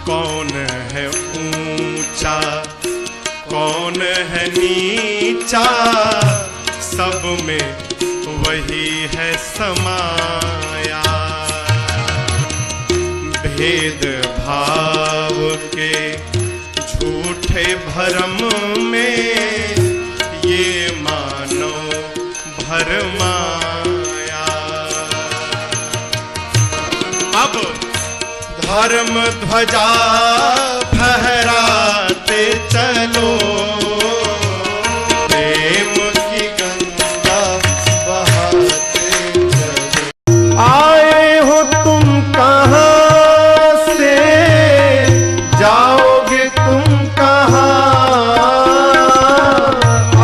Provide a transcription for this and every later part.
कौन है ऊंचा कौन है नीचा, सब में वही है समाया। भेद भाव के झूठे भरम में ये मानव भरमाया। अब धर्म ध्वजा फहराते चलो, प्रेम की गंगा बहाते चलो। आए हो तुम कहाँ से, जाओगे तुम कहाँ,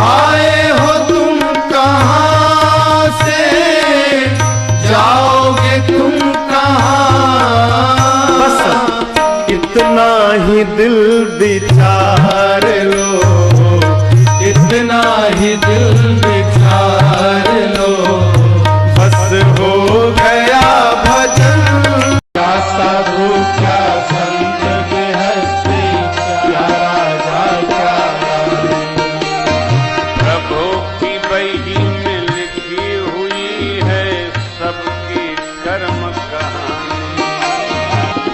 आए हो तुम कहाँ से, जाओगे तुम कहाँ। इतना ही दिल विचार लो, इतना ही दिल विचार लो, बस हो गया भजन। क्या साधु क्या संत गृहस्थी, क्या राजा क्या रानी, प्रभु की बही में लिखी हुई है सबकी कर्म कहानी।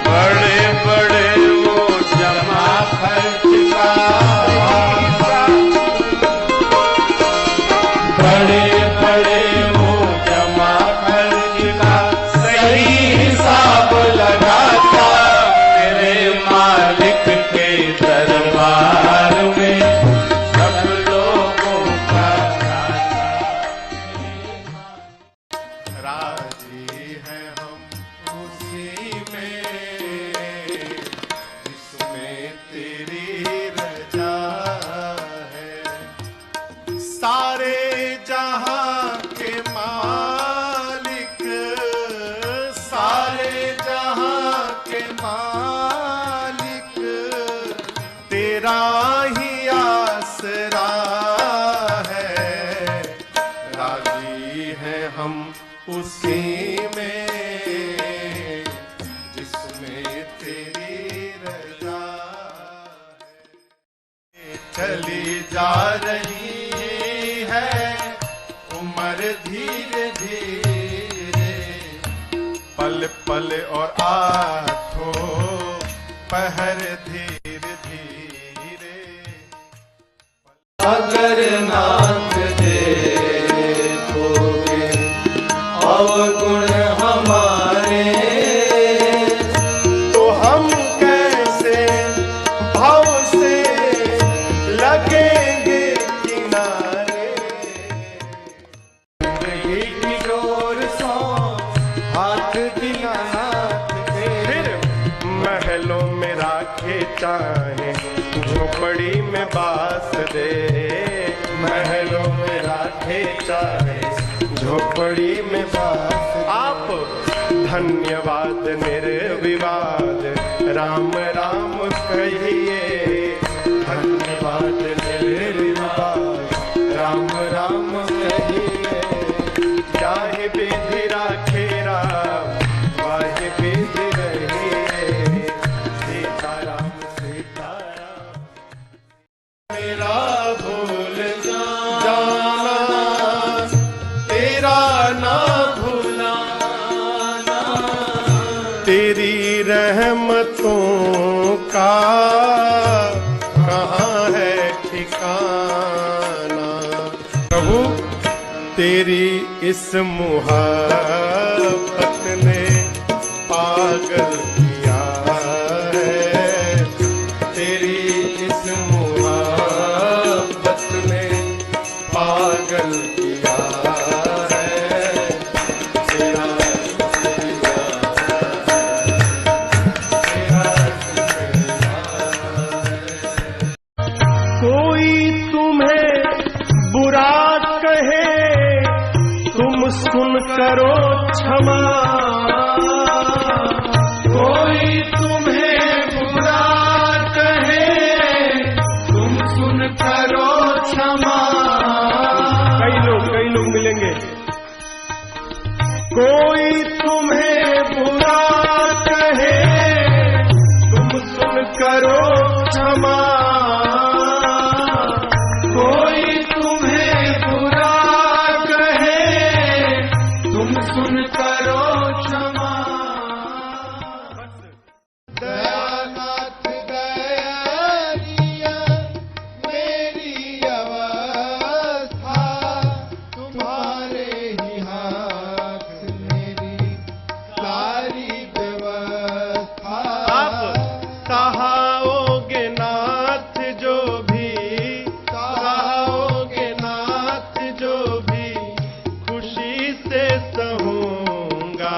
बड़े बड़े वो जमा खर्च का, बड़े बड़े वो जमा खर्च का सही हिसाब लगाता, मेरे मालिक के दरबार में सब लोगों का खाता। राजी है हम उसी में जिसमें तेरी रजा है। सारे जहां के मालिक, सारे जहां के मालिक, तेरा ही आसरा है। राजी है हम उसी में जिसमें तेरी रजा है। चली जा रही है उम्र धीरे धीरे, पल पल और आठों पहर धीरे धीरे। अगर नाथ देखोगे अवगुण हमारे, तो हम कैसे भाव से लगेंगे किनारे। जिंदगी की डोर सो हाथ दीनानाथ के, फिर महलों में राखे चाहे झोपड़ी में बास दे, महलों में राखे चाहे झोपड़ी में बास। आप धन्यवाद निर्विवाद राम राम कहिए, धन्यवाद निर्विवाद राम राम कहिए। चाहे विधि राखे राम, वाहे विधि रहिए, सीताराम सीताराम। मेरा भूल जाना तेरा ना भुलाना, तेरी रहमतों का कहाँ है ठिकाना। प्रभु तेरी इस मुहब्बत ने पागल किया है, तेरी इस मुहब्बत ने पागल किया है। तेरा कोई तुम्हें बुरा कहे तुम सुन करो क्षमा, कोई तुम्हें बुरा कहे तुम सुन करो क्षमा। कई लोग मिलेंगे। कोई तुम्हें बुरा कहे तुम क्षमा, कोई तुम्हें बुरा कहे तुम सुन करो क्षमा। दयानाथ दयारिया मेरी अवस्था, तुम्हारे ही हाथ मेरी सारी व्यवस्था। सहाओगे नाथ जो भी, सहाओगे नाथ जो भी, खुशी से सहूंगा।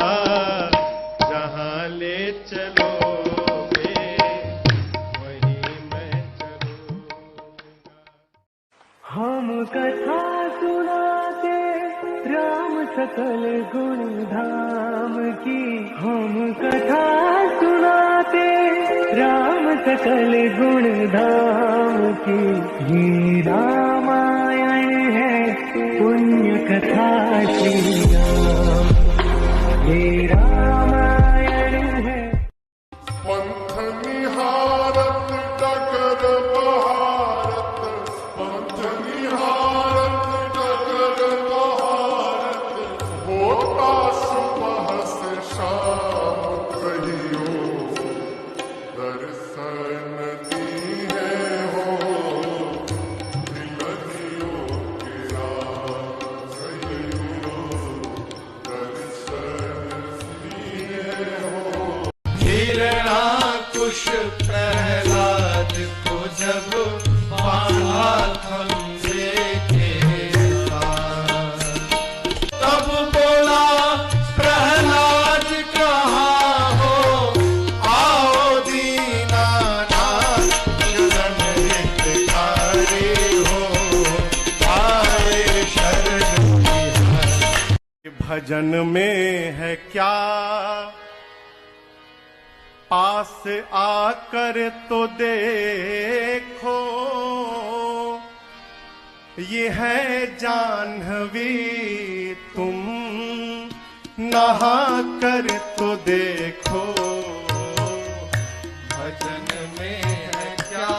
जहाँ ले चलोगे वहीं मैं चलूंगा। हम कथा सुनाते राम सकल गुण धाम की, हम कथा सुनाते राम सकल गुण धाम की। ये रामायण है पुण्य कथा श्री राम, ये रामायण है। पंथ निहारत डगर बहारत, पंथ निहारत डगर बहारत, होता सुबह से शाम कहियो दर्शन दिए हो, मिलनियो के राम कहियो दर्शन दिए हो। हिरणाकुश प्रहलाद को जब बांधा फंदे के साथ, तब बोला प्रहलाद कहाँ हो, आओ दीनानाथ शरण हितकारी हो, आए शरण बिहारी। भजन में है क्या, पास आकर तो देखो। ये है जाह्नवी तुम नहा कर तो देखो। भजन में है क्या,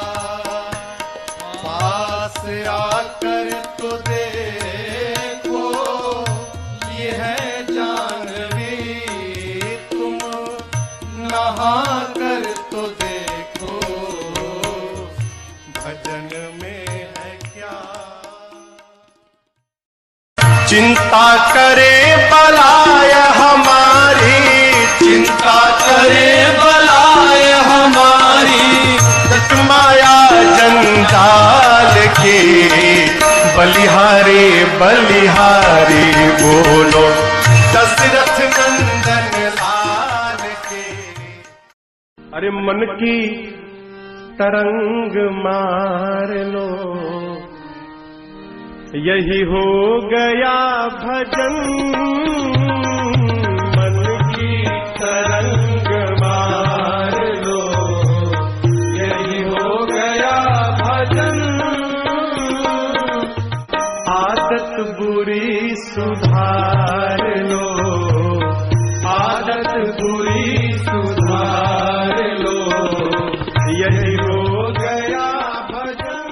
पास आकर तो देखो। ये है जाह्नवी तुम नहा कर तो देखो। भजन में है क्या, चिंता करे बलाय हमारी, चिंता करे बलाय हमारी। माया जंजाल के बलिहारी बलिहारी बोलो, दशरथ नंदन लाल के। अरे मन की तरंग मार लो, यही हो गया भजन। मन की तरंग मार लो, यही हो गया भजन। आदत बुरी सुधार लो, आदत बुरी सुधार लो, यही हो गया भजन।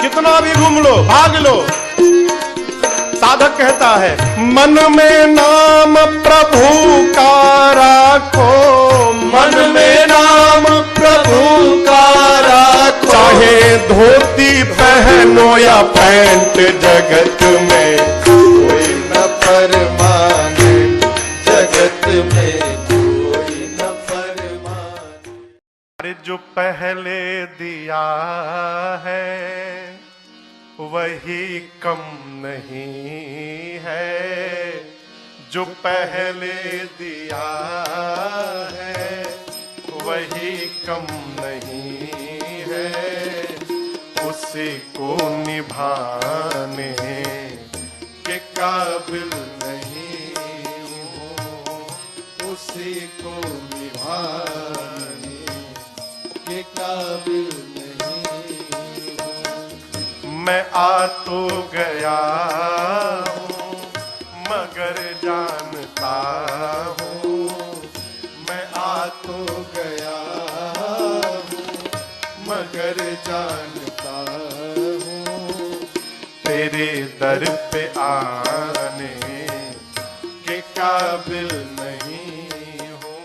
कितना भी घूम लो भाग लो, साधक कहता है मन में नाम प्रभु का राखो, मन में नाम प्रभु का राखो। चाहे धोती पहनो या पैंट, जगत में कोई न फरमाने, जगत में कोई न फरमाने। अरे जो पहले दिया है वही कम नहीं है, जो पहले दिया है वही कम नहीं है। उसी को निभाने के काबिल नहीं हूँ, उसी को निभाने के काबिल नहीं हूँ। मैं आ तो गया हूँ मगर जानता हूँ, मैं आ तो गया मगर जानता हूँ तेरे दर पे आने के काबिल नहीं हूँ।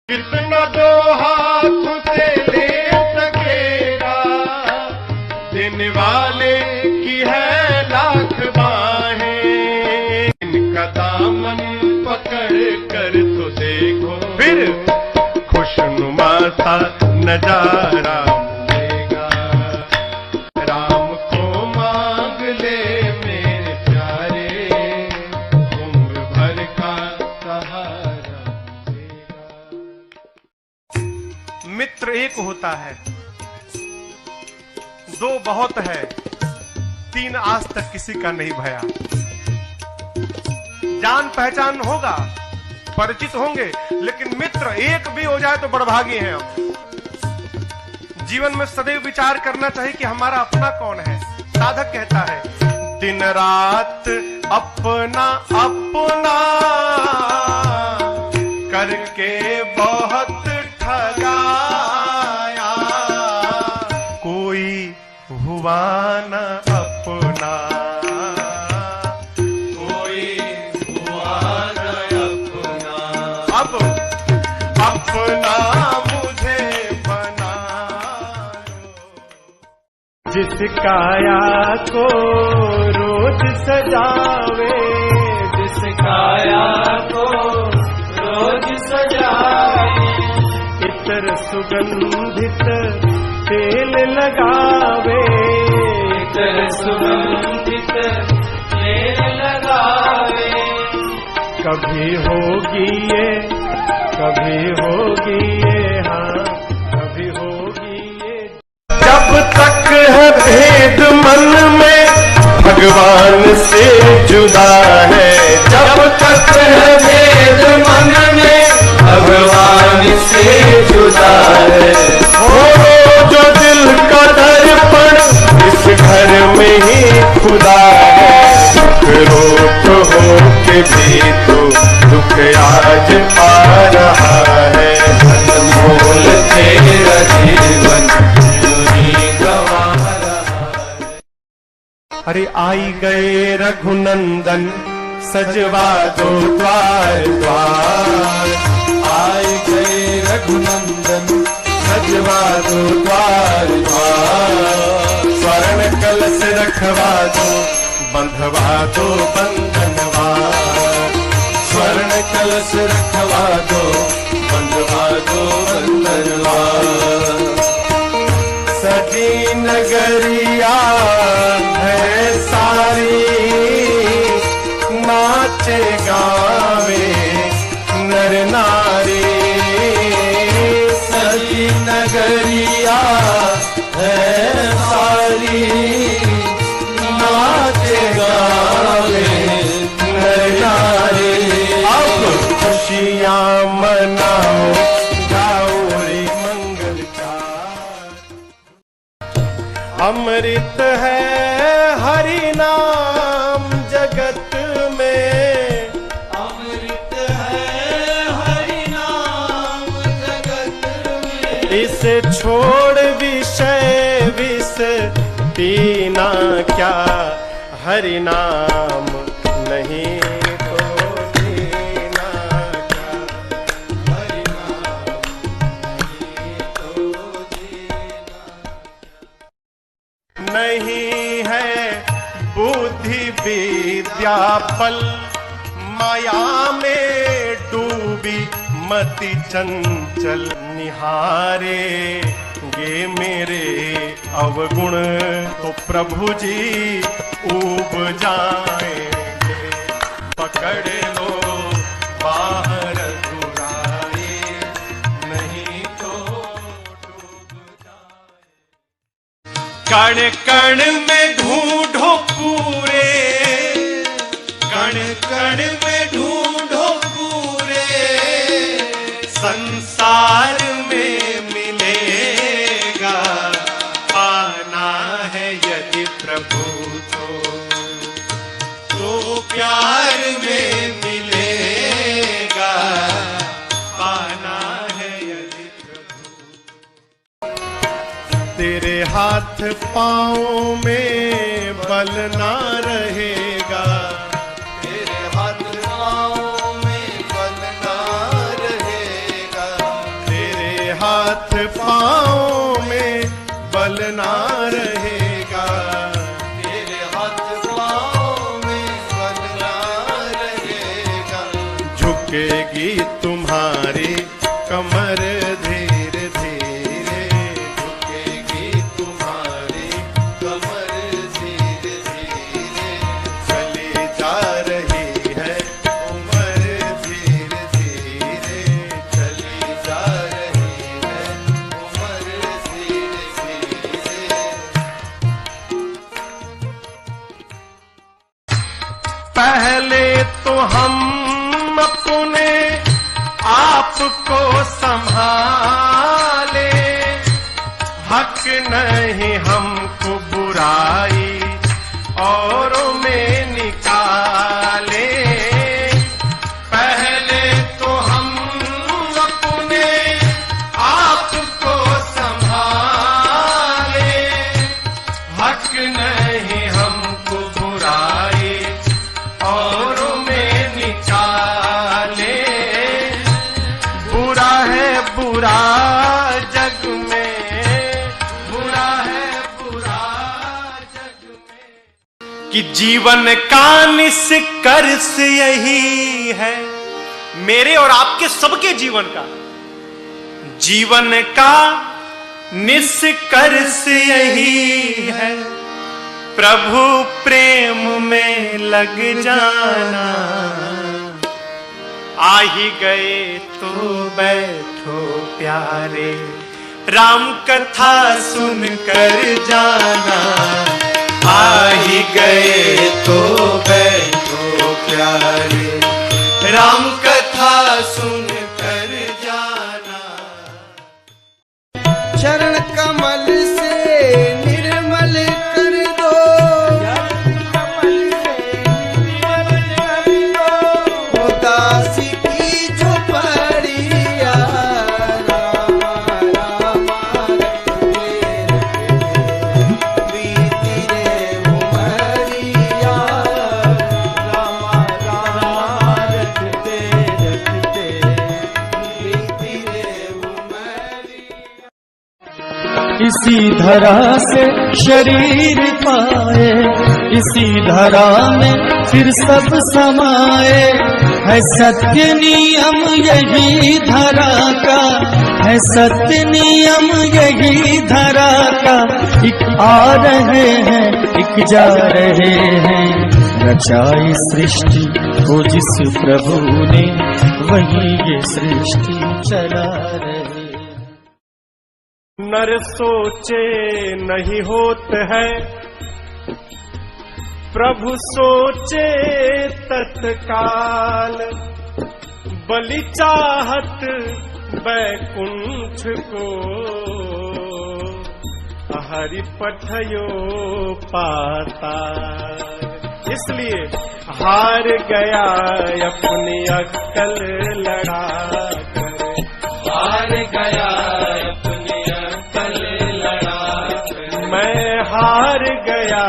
कितना दो हाथ से ले सकेगा, देने वाले की है लाख बाहें। इनका दामन पकड़ कर तो देखो, फिर खुशनुमा सा नजारा मिलेगा। राम को मांग ले मेरे प्यारे, उम्र भर का सहारा मिलेगा। मित्र एक होता है, दो बहुत है, तीन आज तक किसी का नहीं भया। जान पहचान होगा, परिचित होंगे, लेकिन मित्र एक भी हो जाए तो बड़भागी हैं हम। जीवन में सदैव विचार करना चाहिए कि हमारा अपना कौन है। साधक कहता है, दिन रात अपना अपना करके बहुत ठगाया, कोई हुआ न अपना, कोई हुआ न अपना। अब अपना मुझे बना लो। जिस काया को रोज सजावे, जिस काया को रोज सजावे, इतर सुगंधित तेल लगावे, इतर सुगंधित तेल लगावे। कभी होगी ये, कभी होगी ये, हाँ कभी होगी ये। जब तक है भेद मन में भगवान से जुदा है, जब तक है भेद मन में भगवान से जुदा है। हो जो दिल का दर्पण इस घर में ही खुदा है। दुख रोक हो के भी तो दुख आज पा रहा है। अनमोल तेरा जीवन गवा रहा है। अरे आई गए रघुनंदन सजवा दो द्वार द्वार, आई गए रघुनंदन सजवा दो द्वार द्वार। स्वर्ण कलश रखवा दो, बंधवा दो बंधनवार। स्वर्ण कलश रखवा दो, बंधवा दो बंधनवार। सजी नगरिया है सारी, नाचे गावे नर नारी। सजी नगरिया है सारी, नाचे गावे नर नारी। अब खुशियाँ मनाओ, गाओ रे मंगल चार। अमृत है हरि नाम जगत में, अमृत है हरि नाम जगत में। इसे छोड़ विषय विष पीना क्या, हरि नाम नहीं तो जीना क्या, हरि नाम नहीं तो जीना। नहीं है बुद्धि विद्या बल, माया में डूबी मति चंचल। निहारे गे मेरे अवगुण तो प्रभु जी ऊब जाएंगे। पकड़ लो बाहर घुराए, नहीं तो डूब जाए। कण कण में ढूंढो पूरे, कण कण में ढूंढो पूरे। संसार में मिलेगा, पाना है यदि प्रभु तो प्यार में मिलेगा, पाना है यदि प्रभु। पाँव में बल ना रहेगा, तेरे हाथ पाँव में बल ना रहेगा, तेरे हाथ पाँव में बल ना रहेगा, तेरे हाथ पाँव में बल ना रहेगा, झुकेगी तुम्हारी कमर धीरे धीरे, झुकेगी तुम्हारी कमर धीरे धीरे, चली जा रही है उम्र धीरे धीरे, चली जा रही है उम्र धीरे धीरे। पहले तो हम अपने आप को संभाले, हक नहीं हमको बुराई औरों में निकाले। पहले तो हम अपने आप को संभाले, हक नहीं हमको बुराई औरों में निकाले। बुरा है बुरा जग में, बुरा है बुरा जग में, कि जीवन का निष्कर्ष यही है, मेरे और आपके सबके जीवन का जीवन का निष्कर्ष यही है, प्रभु प्रेम में लग जाना। आ ही गए तो बैठो प्यारे, राम कथा सुन कर जाना। आ ही गए तो बैठो प्यारे, राम कथा सुन कर जाना। चरण कमल से निर्मल कर दो, उदासी की झोपड़िया, बीती रे उमरिया, रखते रखते बीती रे उमरिया। इसी धरा से शरीर पाए, इसी धरा में फिर सब समाए, है सत्य नियम यही धरा का, है सत्य नियम यही धरा का। एक आ रहे हैं एक जा रहे हैं, रचाई सृष्टि को जिस प्रभु ने, वही ये सृष्टि चला रहे। नर सोचे नहीं होत है, प्रभु सोचे तत्काल। बलि चाहत बैकुंठ को, हरि पठयो पाताल। इसलिए हार गया अपनी अक्कल लड़ा कर, हार गया अपनी अक्कल लड़ा कर। मैं हार गया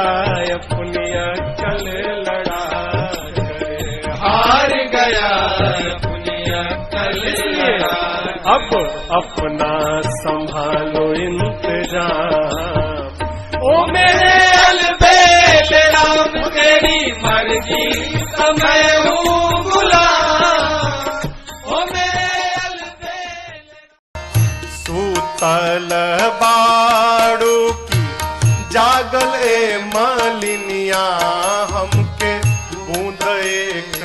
अपनी अक्कल लड़ा कर, हार गया अपनी अक्कल लड़ा कर। अब अपना संभालो इंतजाम, ओ मेरे अलबेल राम तेरी मर्जी मैं हूँ गुलाम, ओ मेरे अलबेल। सूतल बाड़ू की जागल ए मालिनिया, हमके बूंद एक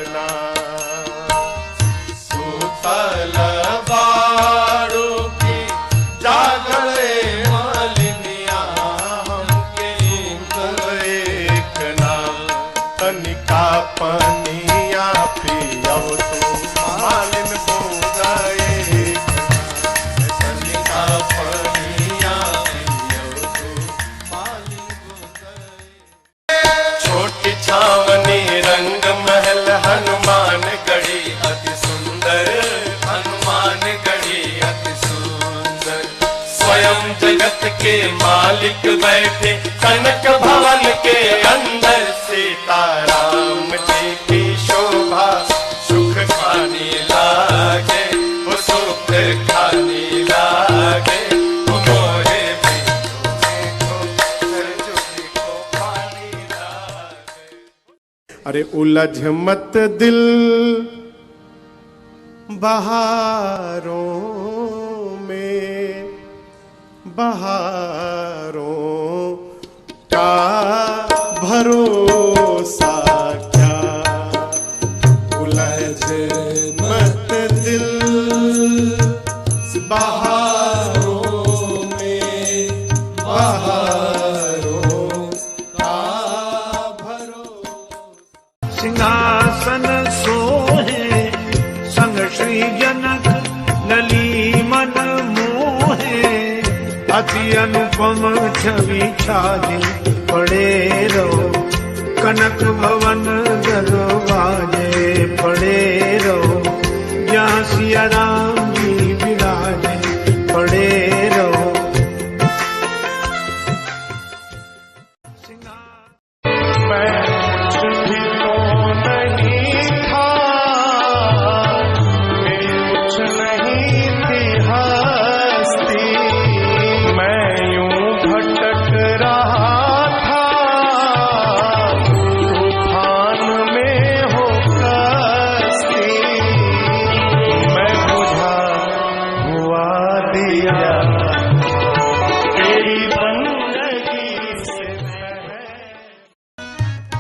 ना। सूतल बाड़ू की जागल ए मालिनिया, हमके बूंद एक ना। तनिका पनिया पियो तो मालिन बूंद एक ना। तनिका पनिया पियो तो मालिन बूंद एक। छोटी छावनी रंग महल हनुमान गढ़ी अति सुंदर, हनुमान गढ़ी अति सुंदर। स्वयं स्वयं जगत के मालिक बैठे कनक भवन के अंदर। सीताराम जी की शोभा सुख खानी लागे, वो सुख खानी लागे, वो मोहे भी देखो सरजुगी को पानी लागे। अरे उलझ मत दिल बहारों में, बहारों का भरोसा क्या। उलझ मत दिल बहारों में, बहारों का भरोसा। सिंहासन सोहे संग श्री जनक लली मन मोहे। अति अनुपम छवि छाजी पड़े रहो, कनक भवन दरवाजे पड़े रहो। जहाँ सिया राम जी विराजे पड़े रहो।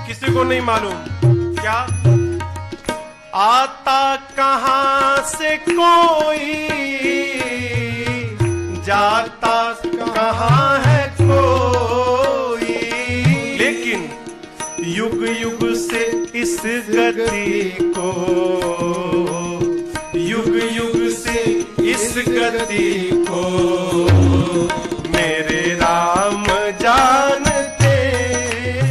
किसी को नहीं मालूम क्या आता कहां से कोई, जाता कहां है कोई। लेकिन युग युग से इस गति को, युग युग से इस गति को मेरे राम जानते हैं।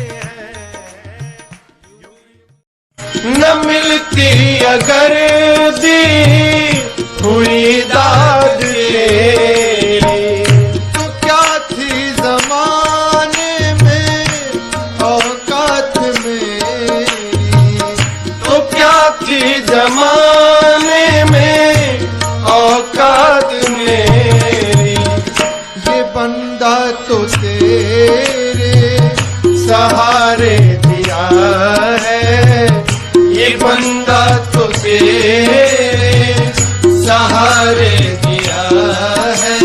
न मिलती अगर दी हुई दाद तो क्या थी जमाने में औकात मेरी, तो क्या थी जमाने में औकात मेरी। ये बंदा तो तेरे सहारे दिया है, ये बंदा तो तेरे सहारे दिया है।